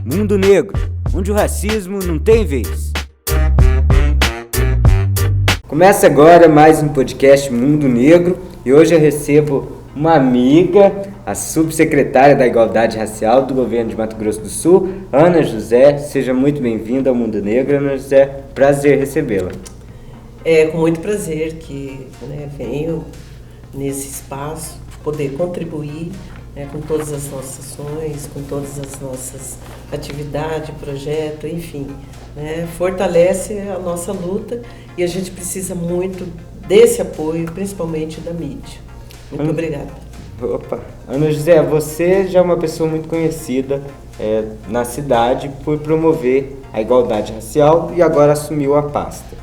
Mundo Negro, onde o racismo não tem vez. Começa agora mais um podcast Mundo Negro e hoje eu recebo uma amiga, a subsecretária da Igualdade Racial do governo de Mato Grosso do Sul, Ana José. Seja muito bem-vinda ao Mundo Negro, Ana José. Prazer recebê-la. É com muito prazer que venho nesse espaço poder contribuir com todas as nossas ações, com todas as nossas atividades, projetos, enfim. Fortalece a nossa luta e a gente precisa muito desse apoio, principalmente da mídia. Muito obrigada. Opa. Ana José, você já é uma pessoa muito conhecida na cidade por promover a igualdade racial e agora assumiu a pasta.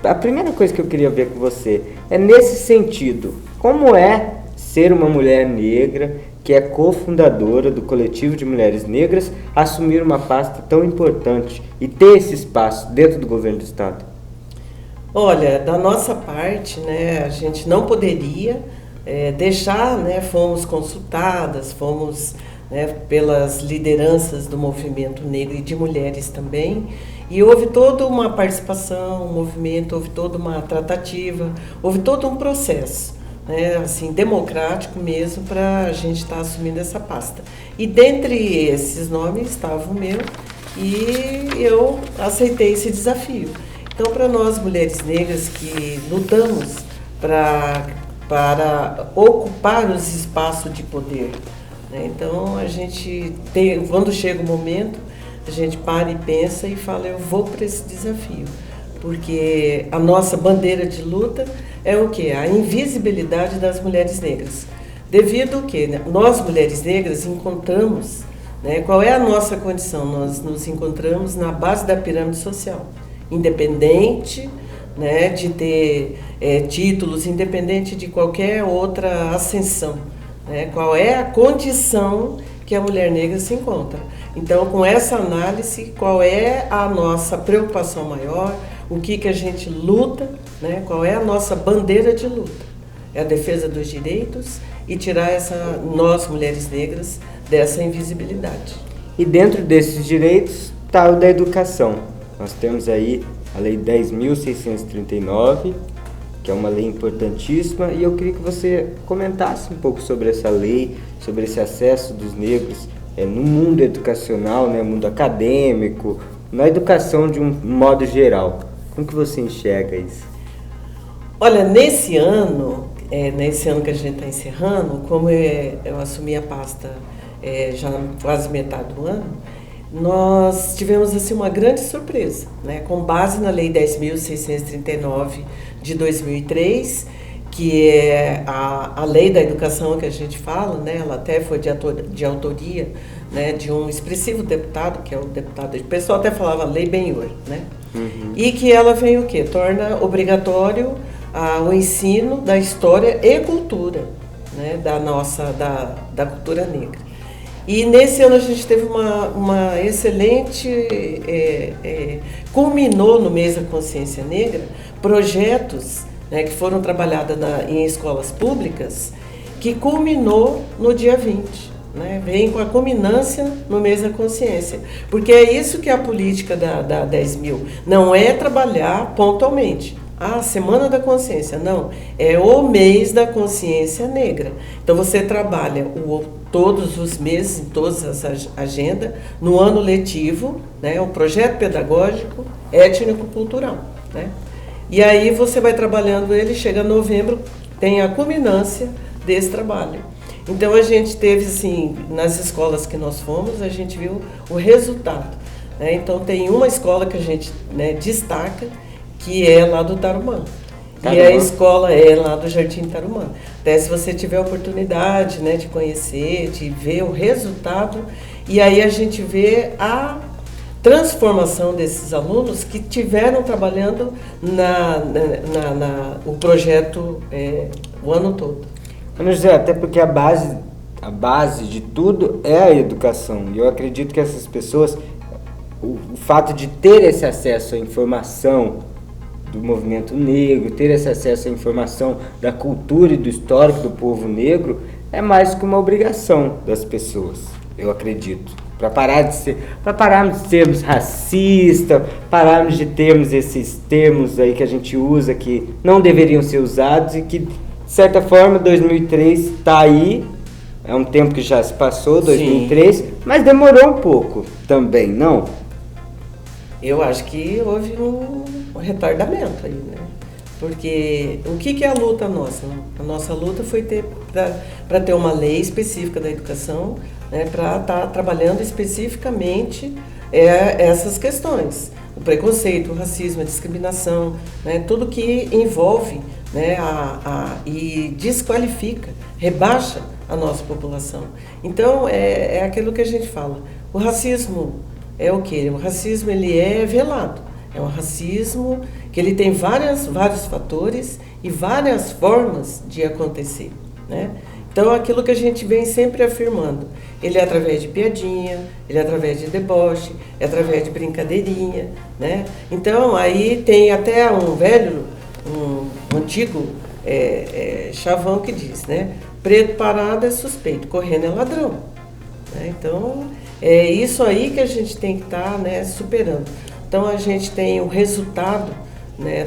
A primeira coisa que eu queria ver com você é nesse sentido, como é ser uma mulher negra que é cofundadora do coletivo de mulheres negras, assumir uma pasta tão importante e ter esse espaço dentro do governo do estado? Olha, da nossa parte, a gente não poderia deixar, fomos consultadas, fomos pelas lideranças do movimento negro e de mulheres também, e houve toda uma participação, um movimento, houve toda uma tratativa, houve todo um processo, assim, democrático mesmo, para a gente estar assumindo essa pasta. E dentre esses nomes estava o meu, e eu aceitei esse desafio. Então, para nós mulheres negras que lutamos para ocupar os espaços de poder, então a gente tem, quando chega o momento, a gente para e pensa e fala, eu vou para esse desafio, porque a nossa bandeira de luta é o quê? A invisibilidade das mulheres negras. Devido ao quê? Nós, mulheres negras, encontramos, qual é a nossa condição? Nós nos encontramos na base da pirâmide social, independente de ter títulos, independente de qualquer outra ascensão. Qual é a condição que a mulher negra se encontra? Então, com essa análise, qual é a nossa preocupação maior, o que a gente luta, qual é a nossa bandeira de luta? É a defesa dos direitos e tirar nós, mulheres negras, dessa invisibilidade. E dentro desses direitos está o da educação. Nós temos aí a Lei 10.639, que é uma lei importantíssima, e eu queria que você comentasse um pouco sobre essa lei, sobre esse acesso dos negros no mundo educacional, mundo acadêmico, na educação de um modo geral. Como que você enxerga isso? Olha, nesse ano que a gente está encerrando, como eu assumi a pasta já quase metade do ano, nós tivemos assim, uma grande surpresa, com base na Lei 10.639 de 2003, que é a lei da educação que a gente fala, ela até foi de autoria de um expressivo deputado, que é o deputado, o pessoal até falava Lei Benhur, Uhum. E que ela vem o quê? Torna obrigatório o ensino da história e cultura, da cultura negra. E nesse ano a gente teve uma excelente, culminou no mês da consciência negra, projetos que foram trabalhados em escolas públicas, que culminou no dia 20. Vem com a culminância no mês da consciência. Porque é isso que a política da 10.000, não é trabalhar pontualmente. A Semana da Consciência, não. É o mês da consciência negra. Então você trabalha todos os meses, em todas as agendas, no ano letivo, o projeto pedagógico étnico-cultural. E aí você vai trabalhando ele, chega em novembro, tem a culminância desse trabalho. Então a gente teve, assim, nas escolas que nós fomos, a gente viu o resultado. Então tem uma escola que a gente destaca, que é lá do Tarumã. E a escola é lá do Jardim Tarumã. Até se você tiver a oportunidade de conhecer, de ver o resultado, e aí a gente vê a transformação desses alunos que tiveram trabalhando o projeto o ano todo. Ana José, até porque a base de tudo é a educação. E eu acredito que essas pessoas, o fato de ter esse acesso à informação do movimento negro, ter esse acesso à informação da cultura e do histórico do povo negro, é mais que uma obrigação das pessoas, eu acredito. para pararmos de sermos racistas, pararmos de termos esses termos aí que a gente usa que não deveriam ser usados e que, de certa forma, 2003 está aí, é um tempo que já se passou, 2003, sim, mas demorou um pouco também, não? Eu acho que houve um retardamento aí, né? Porque o que é a luta nossa? A nossa luta foi para ter uma lei específica da educação, né, para estar trabalhando especificamente essas questões. O preconceito, o racismo, a discriminação, né, tudo que envolve, né, e desqualifica, rebaixa a nossa população. Então, é aquilo que a gente fala. O racismo é o quê? O racismo ele é velado. É um racismo que ele tem vários fatores e várias formas de acontecer, né? Então, aquilo que a gente vem sempre afirmando, ele é através de piadinha, ele é através de deboche, é através de brincadeirinha, né? Então, aí tem até um antigo chavão que diz, né? Preto parado é suspeito, correndo é ladrão, né? Então, é isso aí que a gente tem que estar, né, superando. Então, a gente tem o resultado, né,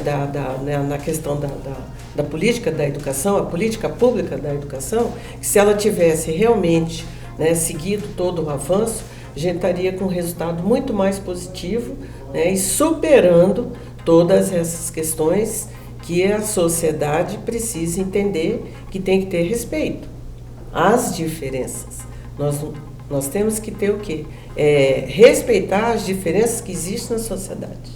na questão da política da educação, a política pública da educação, que se ela tivesse realmente, né, seguido todo o avanço, a gente estaria com um resultado muito mais positivo, né, e superando todas essas questões que a sociedade precisa entender que tem que ter respeito às diferenças. Nós temos que ter o quê? Respeitar as diferenças que existem na sociedade,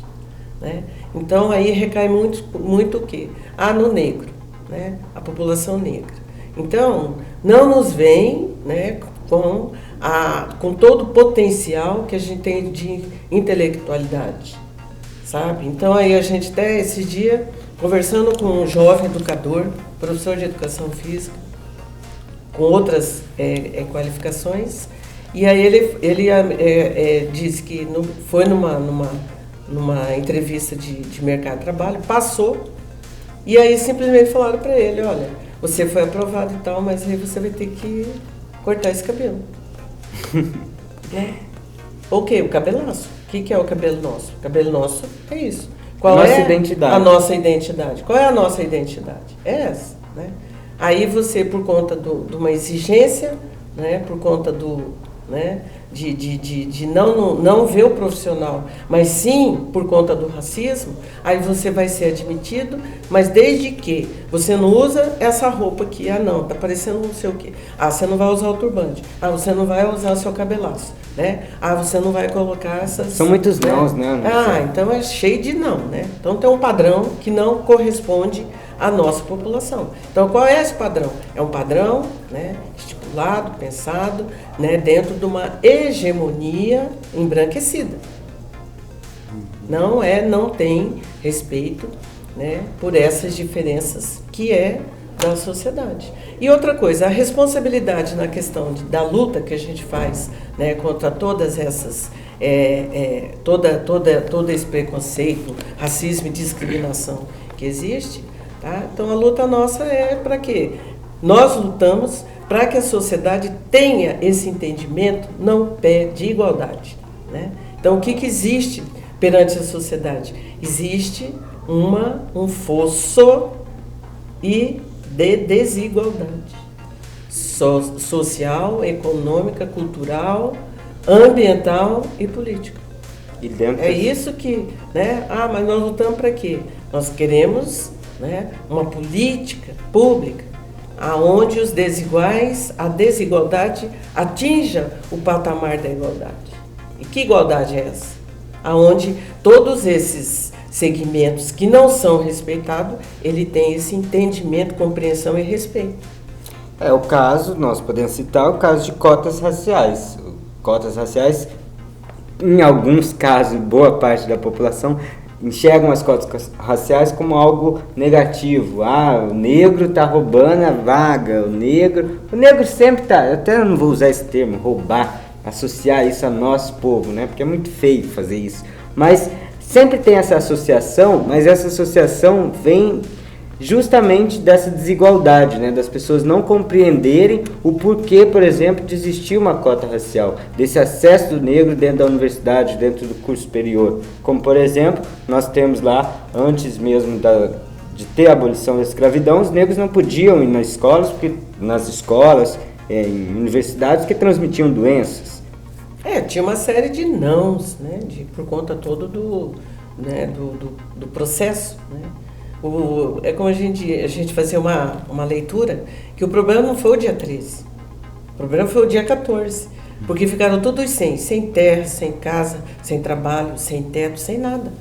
né? Então, aí recai muito o quê? No negro, né? A população negra. Então, não nos vem, né, com todo o potencial que a gente tem de intelectualidade, sabe? Então, aí a gente até esse dia, conversando com um jovem educador, professor de educação física, com outras qualificações, e aí ele disse que foi numa entrevista de mercado de trabalho, passou, e aí simplesmente falaram para ele, olha, você foi aprovado e tal, mas aí você vai ter que cortar esse cabelo. Né? O quê? O cabelaço. O que é o cabelo nosso? O cabelo nosso é isso. Qual é identidade? A nossa identidade? Qual é a nossa identidade? É essa, né? Aí você, por conta de uma exigência, né, por conta de não ver o profissional, mas sim por conta do racismo, aí você vai ser admitido, mas desde que você não usa essa roupa aqui, não, tá parecendo não sei o quê. Você não vai usar o turbante. Você não vai usar o seu cabelaço, né? Você não vai colocar essas... São muitos nãos, né? Então é cheio de não, né? Então tem um padrão que não corresponde à nossa população. Então qual é esse padrão? É um padrão, né, estipulado, pensado, né, dentro de uma hegemonia embranquecida. Não tem respeito, né, por essas diferenças que é da sociedade. E outra coisa, a responsabilidade na questão da luta que a gente faz, né, contra todas essas, todo esse preconceito, racismo e discriminação que existe, tá? Então a luta nossa é para quê? Nós lutamos para que a sociedade tenha esse entendimento de igualdade, né? Então o que existe perante a sociedade? Existe um fosso de desigualdade social, econômica, cultural, ambiental e política. É isso que, né? Mas nós lutamos para quê? Nós queremos, né, uma política pública aonde os desiguais, a desigualdade atinja o patamar da igualdade. E que igualdade é essa? Aonde todos esses segmentos que não são respeitados, ele tem esse entendimento, compreensão e respeito. O caso, nós podemos citar o caso de cotas raciais. Cotas raciais, em alguns casos, boa parte da população enxergam as cotas raciais como algo negativo. O negro está roubando a vaga, o negro sempre está, eu até não vou usar esse termo, roubar, associar isso ao nosso povo, né? Porque é muito feio fazer isso, mas sempre tem essa associação, mas essa associação vem justamente dessa desigualdade, né, das pessoas não compreenderem o porquê, por exemplo, de existir uma cota racial, desse acesso do negro dentro da universidade, dentro do curso superior. Como, por exemplo, nós temos lá, antes mesmo de ter a abolição da escravidão, os negros não podiam ir nas escolas, em universidades que transmitiam doenças. Tinha uma série de nãos, né, por conta todo do processo, né. É como a gente fazia uma leitura, que o problema não foi o dia 13, o problema foi o dia 14, porque ficaram todos sem terra, sem casa, sem trabalho, sem teto, sem nada,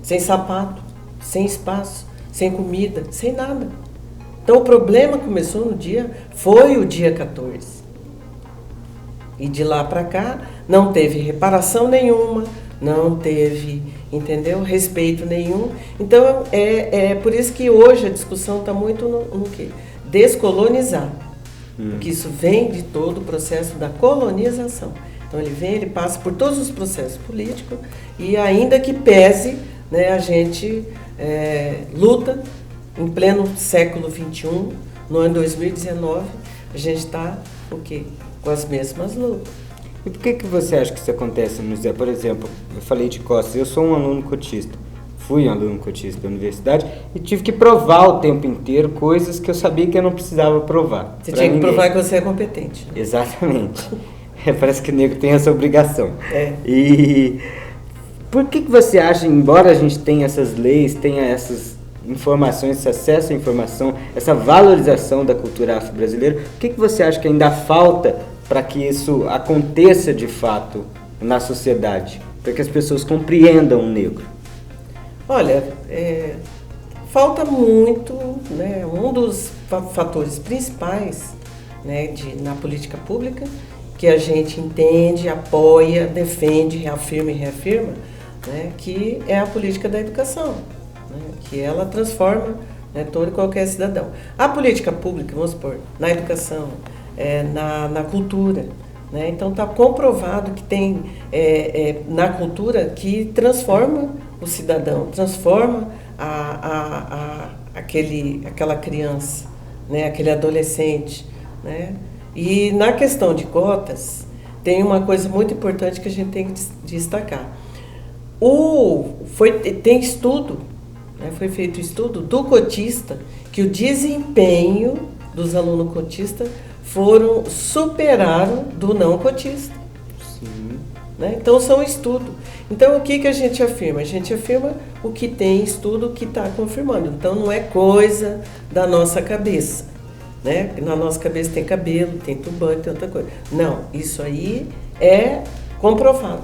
sem sapato, sem espaço, sem comida, sem nada. Então o problema começou foi o dia 14. E de lá para cá não teve reparação nenhuma, não teve, entendeu? Respeito nenhum. Então é por isso que hoje a discussão está muito no quê? Descolonizar. Porque isso vem de todo o processo da colonização. Então ele passa por todos os processos políticos e ainda que pese, né, a gente luta em pleno século XXI, no ano 2019, a gente está o quê? Com as mesmas lutas. E por que você acha que isso acontece no Zé? Por exemplo, eu falei de costas, eu sou um aluno cotista, fui um aluno cotista da universidade e tive que provar o tempo inteiro coisas que eu sabia que eu não precisava provar. Você tinha que provar que você é competente. Exatamente. Parece que o negro tem essa obrigação. E por que você acha, embora a gente tenha essas leis, tenha essas informações, esse acesso à informação, essa valorização da cultura afro-brasileira, o que você acha que ainda falta para que isso aconteça de fato na sociedade, para que as pessoas compreendam o negro? Olha, falta muito, né, um dos fatores principais, né, na política pública, que a gente entende, apoia, defende, reafirma e reafirma, né, que é a política da educação, né, que ela transforma, né, todo e qualquer cidadão. A política pública, vamos supor, na educação, na cultura, né, então está comprovado que tem na cultura que transforma o cidadão, transforma aquela criança, né, aquele adolescente, né. E na questão de cotas, tem uma coisa muito importante que a gente tem que destacar. Tem estudo, né, foi feito estudo do cotista, que o desempenho dos alunos cotistas superaram do não cotista. Sim. Né? Então, são estudos. Então, o que a gente afirma? A gente afirma o que tem estudo que está confirmando. Então, não é coisa da nossa cabeça. Né? Na nossa cabeça tem cabelo, tem turbante, tem outra coisa. Não, isso aí é comprovado.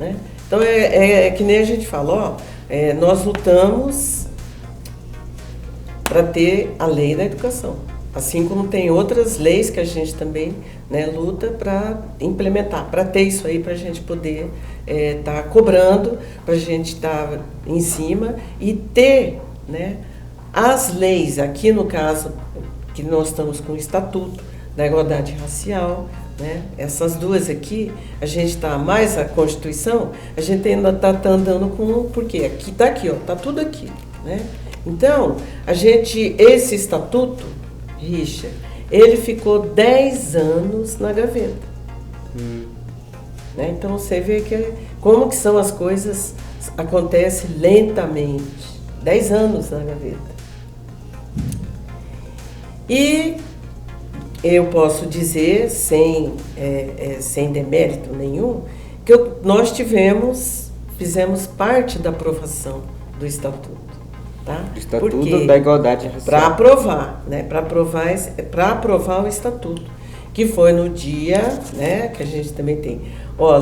Né? Então, que nem a gente fala, nós lutamos para ter a lei da educação. Assim como tem outras leis que a gente também, né, luta para implementar, para ter isso aí, para a gente poder tá cobrando, para a gente estar em cima e ter, né, as leis, aqui no caso, que nós estamos com o Estatuto da Igualdade Racial, né, essas duas aqui, a gente está mais a Constituição, a gente ainda está andando com, porque aqui está aqui, está tudo aqui, né? Então, esse Estatuto, Richard, ele ficou 10 anos na gaveta. Né? Então você vê como que são as coisas, acontecem lentamente. 10 anos na gaveta. E eu posso dizer, sem demérito nenhum, que nós fizemos parte da aprovação do Estatuto. Tá? O Estatuto da Igualdade Racial. Para aprovar, né? Para aprovar o Estatuto, que foi no dia, né, que a gente também tem,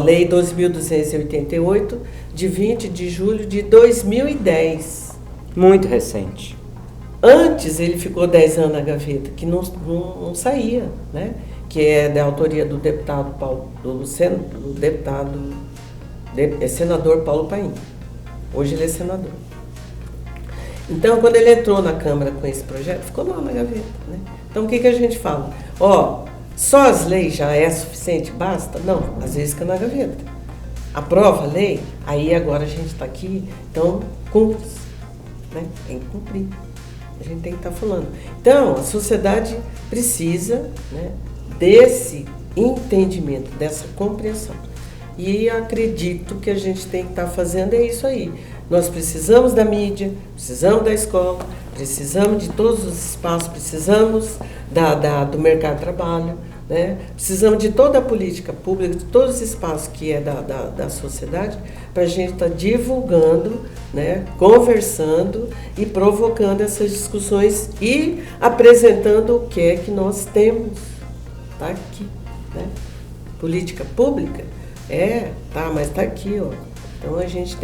Lei 12.288, de 20 de julho de 2010. Muito recente. Antes ele ficou 10 anos na gaveta, que não saía, né? Que é da autoria do senador Paulo Paim. Hoje ele é senador. Então, quando ele entrou na Câmara com esse projeto, ficou lá na gaveta. Né? Então, o que a gente fala? Só as leis já é suficiente? Basta? Não, às vezes fica na gaveta. Aprova a lei, aí agora a gente está aqui, então cumpre. Né? Tem que cumprir. A gente tem que estar falando. Então, a sociedade precisa, né, desse entendimento, dessa compreensão. E acredito que a gente tem que estar fazendo é isso aí. Nós precisamos da mídia, precisamos da escola, precisamos de todos os espaços, precisamos do mercado de trabalho, né? Precisamos de toda a política pública, de todos os espaços que é da sociedade, para a gente estar divulgando, né? Conversando e provocando essas discussões e apresentando o que é que nós temos. Está aqui, né? Política pública? Mas está aqui, ó. Então a gente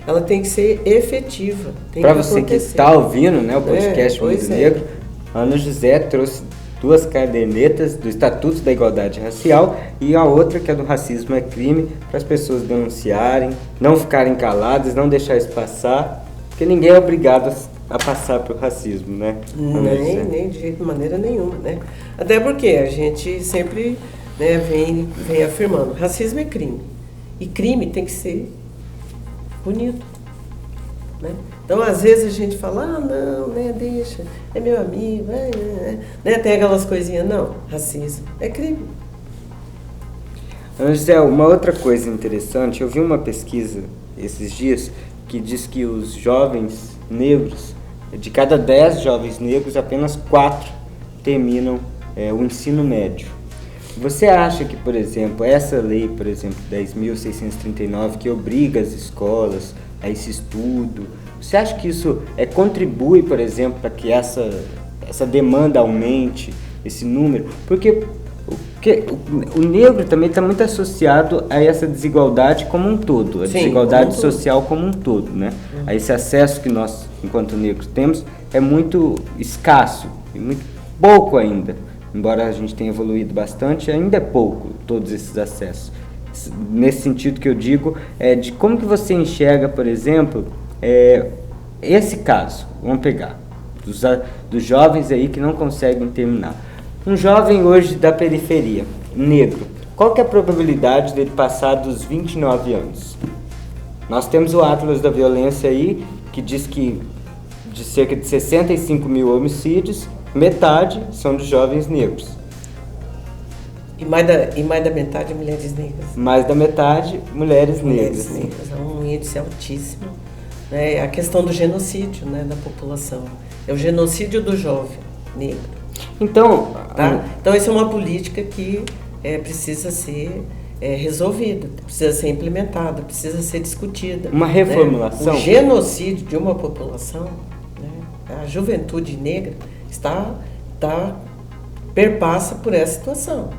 ela tem que ser efetiva. Para você que está ouvindo, né, o podcast Mundo Negro, Ana José trouxe 2 cadernetas do Estatuto da Igualdade Racial e a outra que é do Racismo é Crime, para as pessoas denunciarem, não ficarem caladas, não deixar isso passar, porque ninguém é obrigado a passar pelo racismo, né? Nem de maneira nenhuma, né? Até porque a gente sempre, né, vem afirmando, racismo é crime. E crime tem que ser punido, né? Então, às vezes a gente fala, não, né, deixa, é meu amigo, né? Tem aquelas coisinhas, não, racismo é crime. Ana José, uma outra coisa interessante, eu vi uma pesquisa esses dias que diz que os jovens negros, de cada 10 jovens negros, apenas 4 terminam o ensino médio. Você acha que, por exemplo, essa lei, por exemplo, 10.639, que obriga as escolas a esse estudo, você acha que isso contribui, por exemplo, para que essa demanda aumente, esse número? Porque o negro também está muito associado a essa desigualdade como um todo, a desigualdade social como um todo, né? A esse acesso que nós, enquanto negros, temos é muito escasso, e muito pouco ainda. Embora a gente tenha evoluído bastante, ainda é pouco todos esses acessos. Nesse sentido que eu digo, de como que você enxerga, por exemplo, esse caso, vamos pegar, dos jovens aí que não conseguem terminar. Um jovem hoje da periferia, negro, qual que é a probabilidade dele passar dos 29 anos? Nós temos o Atlas da Violência aí, que diz que de cerca de 65 mil homicídios, metade são de jovens negros. E mais da metade mulheres negras. Mais da metade mulheres negras. É um índice altíssimo. Né? A questão do genocídio, né, da população. É o genocídio do jovem negro. Então, então essa é uma política que precisa ser resolvida, precisa ser implementada, precisa ser discutida. Uma reformulação. Né? O genocídio de uma população, né, a juventude negra, perpassa por essa situação.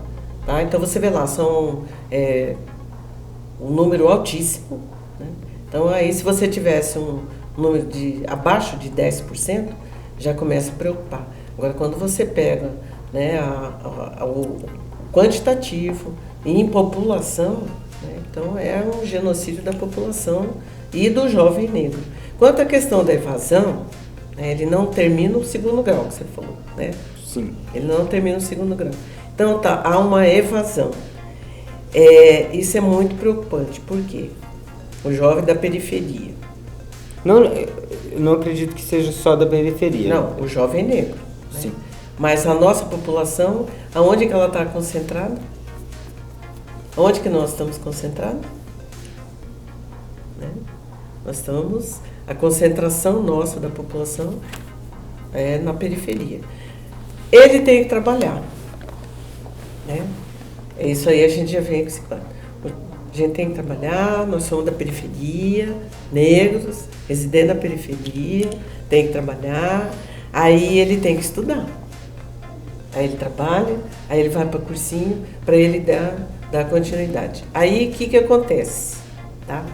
Tá? Então você vê lá, são um número altíssimo. Né? Então aí se você tivesse um número abaixo de 10%, já começa a preocupar. Agora quando você pega, né, o quantitativo em população, né, então é um genocídio da população e do jovem negro. Quanto à questão da evasão, ele não termina o 2º grau, que você falou, né? Sim. Ele não termina o 2º grau. Então, há uma evasão. Isso é muito preocupante. Por quê? O jovem da periferia. Eu não acredito que seja só da periferia. Não, o jovem negro. Né? Sim. Mas a nossa população, aonde que ela está concentrada? Onde que nós estamos concentrados? Né? A concentração nossa da população é na periferia. Ele tem que trabalhar. Né? Isso aí a gente já vem com esse quadro. A gente tem que trabalhar, nós somos da periferia, negros, residentes da periferia, tem que trabalhar, aí ele tem que estudar. Aí ele trabalha, aí ele vai para cursinho, para ele dar continuidade. Aí o que acontece? Tá?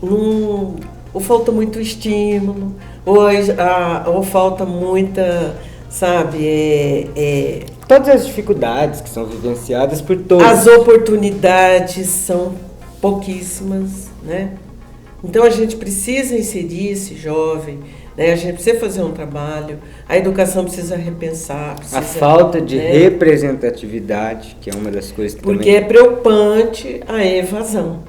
Ou falta muito estímulo, ou falta muita, sabe, todas as dificuldades que são vivenciadas por todos. As oportunidades são pouquíssimas, né? Então a gente precisa inserir esse jovem, né? A gente precisa fazer um trabalho, a educação precisa repensar. A falta de representatividade, que é uma das coisas que porque também... é preocupante a evasão.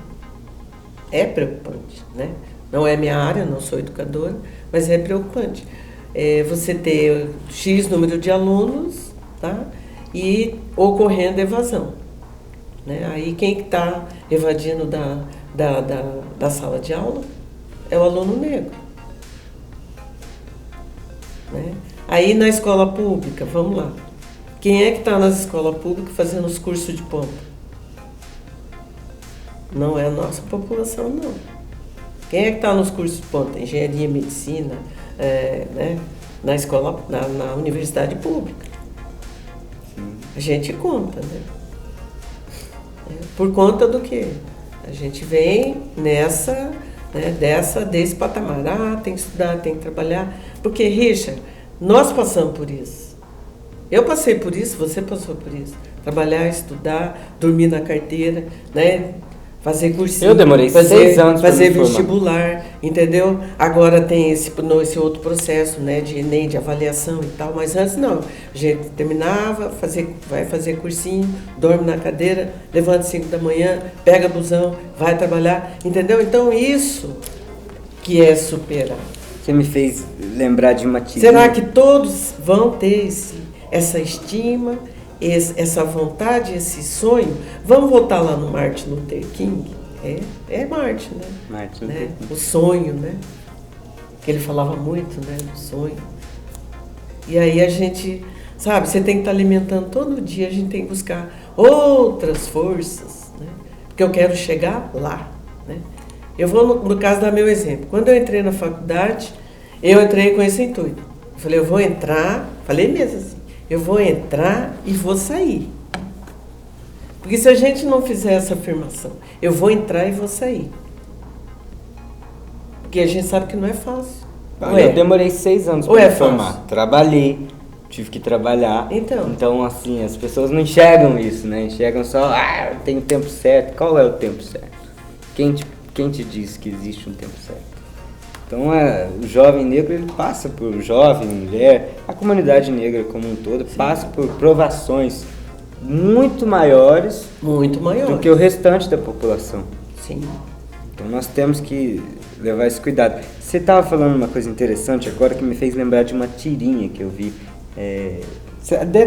É preocupante, né? Não é minha área, não sou educadora, mas é preocupante. Você ter X número de alunos, tá? E ocorrendo evasão. Né? Aí quem está evadindo da sala de aula é o aluno negro. Né? Aí na escola pública, vamos lá. Quem é que está nas escolas públicas fazendo os cursos de ponta? Não é a nossa população, não. Quem é que está nos cursos de ponta? Engenharia, medicina, né? Na escola, na universidade pública. A gente conta, né? Por conta do quê? A gente vem nessa, né, desse patamar. Tem que estudar, tem que trabalhar. Porque, Richard, nós passamos por isso. Eu passei por isso, você passou por isso. Trabalhar, estudar, dormir na carteira, né? Fazer cursinho. Eu demorei 6 anos para fazer me formar. vestibular, entendeu? Agora tem esse outro processo, né, de ENEM, de avaliação e tal, mas antes não. A gente terminava, vai fazer cursinho, dorme na cadeira, levanta às 5 da manhã, pega busão, vai trabalhar, entendeu? Então isso que é superar. Você me fez lembrar de uma tirinha. Será que todos vão ter essa estima, essa vontade, esse sonho? Vamos voltar lá no Martin Luther King? É Martin, né? Martin Luther King. O sonho, né? Que ele falava muito, né? Do sonho. E aí a gente, sabe, você tem que estar alimentando todo dia, a gente tem que buscar outras forças, né? Porque eu quero chegar lá, né? Eu vou, no caso, dar meu exemplo. Quando eu entrei na faculdade, eu entrei com esse intuito. Eu falei, eu vou entrar, falei mesmo assim, eu vou entrar e vou sair. Porque se a gente não fizer essa afirmação, eu vou entrar e vou sair. Porque a gente sabe que não é fácil. Eu demorei 6 anos para me formar. Trabalhei, tive que trabalhar. Então, assim, as pessoas não enxergam isso, né? Enxergam só, tem o tempo certo. Qual é o tempo certo? Quem te diz que existe um tempo certo? Então, o jovem negro, ele passa por jovem, mulher, a comunidade negra como um todo, passa por provações muito maiores do que o restante da população. Sim. Então, nós temos que levar esse cuidado. Você estava falando uma coisa interessante agora que me fez lembrar de uma tirinha que eu vi.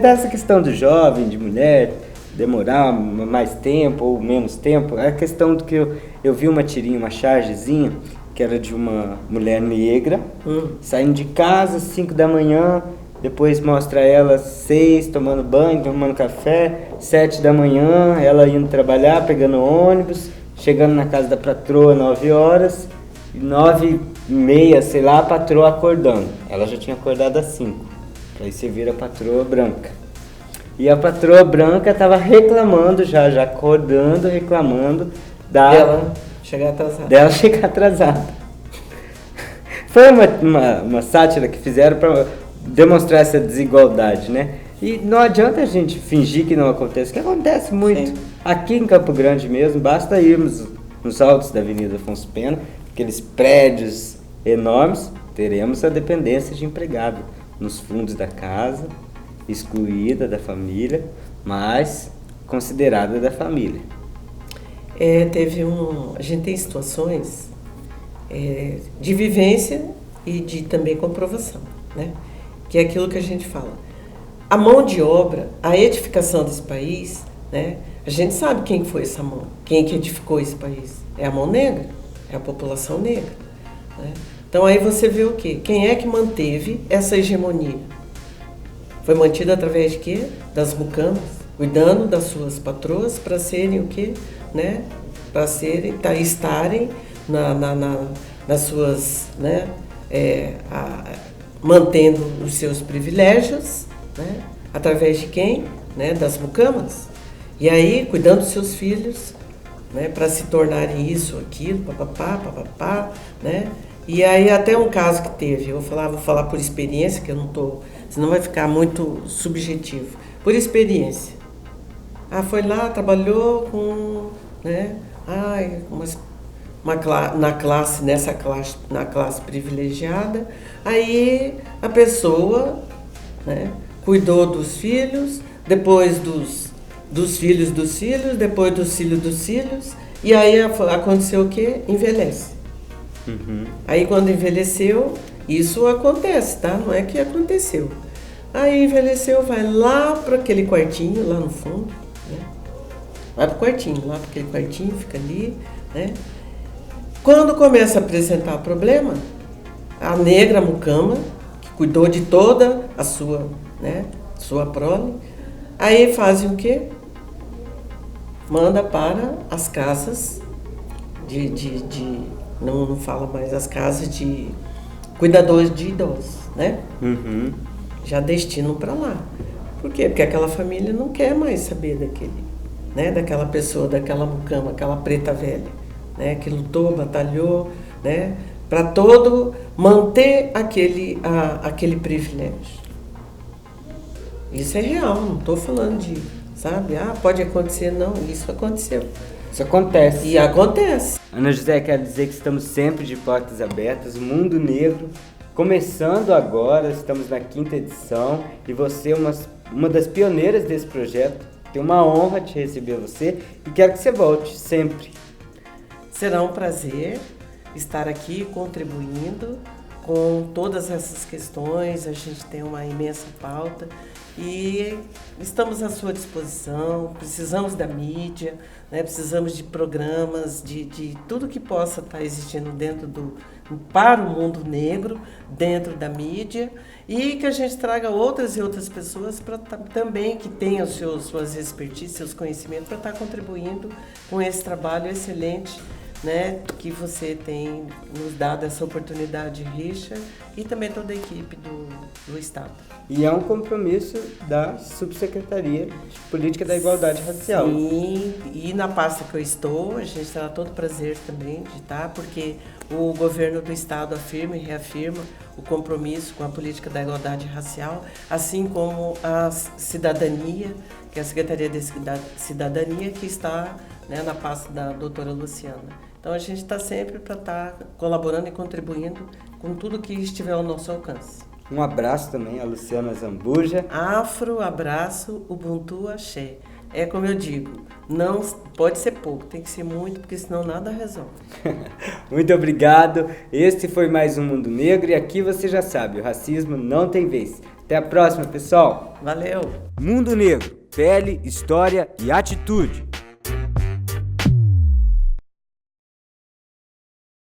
Dessa questão do jovem, de mulher, demorar mais tempo ou menos tempo, é a questão do que eu vi uma tirinha, uma chargezinha, que era de uma mulher negra, saindo de casa às 5 da manhã, depois mostra ela às 6, tomando banho, tomando café, 7 da manhã, ela indo trabalhar, pegando ônibus, chegando na casa da patroa 9 horas, 9h30, sei lá, a patroa acordando. Ela já tinha acordado às 5, aí você vira a patroa branca. E a patroa branca estava reclamando, já acordando, reclamando dela chegar atrasada. Foi uma sátira que fizeram para demonstrar essa desigualdade, né? E não adianta a gente fingir que não acontece, que acontece muito. Sim. Aqui em Campo Grande mesmo, basta irmos nos altos da Avenida Afonso Pena, aqueles prédios enormes, teremos a dependência de empregado nos fundos da casa, excluída da família, mas considerada da família. A gente tem situações de vivência e de também comprovação, né? Que é aquilo que a gente fala. A mão de obra, a edificação desse país, né? A gente sabe quem foi essa mão, quem que edificou esse país. É a mão negra, é a população negra, né? Então aí você vê o quê? Quem é que manteve essa hegemonia? Foi mantida através de quê? Das mucamas, cuidando das suas patroas para serem o quê? Né? Para estarem nas suas, né? Mantendo os seus privilégios, né? Através de quem? Né? Das mucamas. E aí, cuidando dos seus filhos, né? Para se tornarem isso, aquilo, papapá, né? E aí até um caso que teve, vou falar por experiência, que eu não estou, senão vai ficar muito subjetivo. Por experiência. Foi lá, trabalhou com, né? Na classe privilegiada, aí a pessoa, né, cuidou dos filhos, depois dos filhos dos filhos, depois dos filhos dos filhos, e aí aconteceu o quê? Envelhece. Aí quando envelheceu, isso acontece, tá? Não é que aconteceu. Aí envelheceu, vai lá para aquele quartinho, lá no fundo, né? Vai para o quartinho, lá para aquele quartinho, fica ali, né? Quando começa a apresentar problema, a negra mucama, que cuidou de toda a sua, né, sua prole, aí fazem o quê? Manda para as casas não fala mais as casas de cuidadores de idosos, né? Já destinam para lá. Por quê? Porque aquela família não quer mais saber daquela pessoa, daquela mucama, aquela preta velha, né? Que lutou, batalhou, né? Para manter aquele privilégio. Isso é real, não estou falando de, sabe? Pode acontecer, não, isso aconteceu. Isso acontece. E acontece. Ana José, quero dizer que estamos sempre de portas abertas, o Mundo Negro começando agora, estamos na 5ª edição e você é uma das pioneiras desse projeto. Tenho uma honra de receber você e quero que você volte sempre. Será um prazer estar aqui contribuindo com todas essas questões. A gente tem uma imensa pauta e estamos à sua disposição. Precisamos da mídia, né? Precisamos de programas, de tudo que possa estar existindo para o mundo negro, dentro da mídia, e que a gente traga outras e outras pessoas também que tenham suas expertises, seus conhecimentos, para estar contribuindo com esse trabalho excelente, né, que você tem nos dado essa oportunidade, Richard, e também toda a equipe do Estado. E é um compromisso da Subsecretaria de Política da Igualdade Racial. Sim, e na pasta que eu estou, a gente terá todo o prazer também de estar, porque o governo do Estado afirma e reafirma o compromisso com a política da igualdade racial, assim como a cidadania, que é a Secretaria de Cidadania, que está, né, na pasta da doutora Luciana. Então a gente está sempre para estar colaborando e contribuindo com tudo que estiver ao nosso alcance. Um abraço também a Luciana Zambuja. Afro, abraço, Ubuntu, axé. É como eu digo, não pode ser pouco, tem que ser muito, porque senão nada resolve. Muito obrigado. Este foi mais um Mundo Negro e aqui você já sabe, o racismo não tem vez. Até a próxima, pessoal. Valeu. Mundo Negro, pele, história e atitude.